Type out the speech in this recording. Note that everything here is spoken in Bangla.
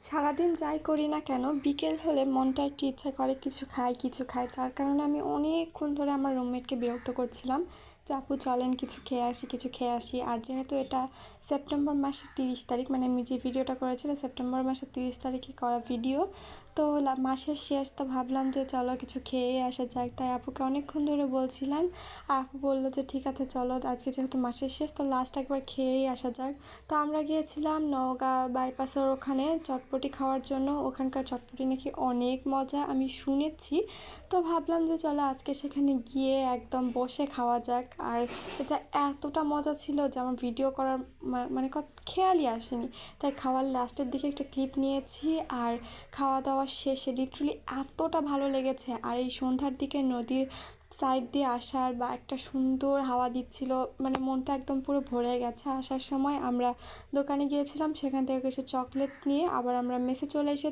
সারাদিন যাই করি না কেন বিকেল হলে মনটা একটু ইচ্ছা করে কিছু খাই, যার কারণে আমি অনেকক্ষণ ধরে আমার রুমমেটকে বিরক্ত করছিলাম যে আপু চলেন কিছু খেয়ে আসি। আর যেহেতু এটা সেপ্টেম্বর মাসের 30 তারিখ, মানে আমি যে ভিডিওটা করেছিলাম সেপ্টেম্বর মাসের 30 তারিখে করা ভিডিও, তো মাসের শেষ, তো ভাবলাম যে চলো কিছু খেয়ে আসা যাক। তাই আপুকে অনেকক্ষণ ধরে বলছিলাম, আর আপু বললো যে ঠিক আছে চলো, আজকে যেহেতু মাসের শেষ তো লাস্ট একবার খেয়েই আসা যাক। তো আমরা গিয়েছিলাম নওগাঁ বাইপাসের ওখানে চটপটি খাওয়ার জন্য। ওখানকার চটপটি নাকি অনেক মজা আমি শুনেছি। তো ভাবলাম যে চলো আজকে সেখানে গিয়ে একদম বসে খাওয়া যাক। আর এটা এতটা মজা ছিল যে আমার ভিডিও করার মানে খেয়ালই আসেনি। তাই খাওয়ার লাস্টের দিকে একটা ক্লিপ নিয়েছি। আর খাওয়া দাওয়া শেষে লিটারালি এতটা ভালো লেগেছে। আর এই সন্ধ্যার দিকে নদীর সাইড দিয়ে আসার বা একটা সুন্দর হাওয়া দিচ্ছিল, মানে মনটা একদম পুরো ভরে গেছে। আসার সময় আমরা দোকানে গিয়েছিলাম, সেখান থেকে কিছু চকলেট নিয়ে আবার আমরা মেসে চলে এসেছি।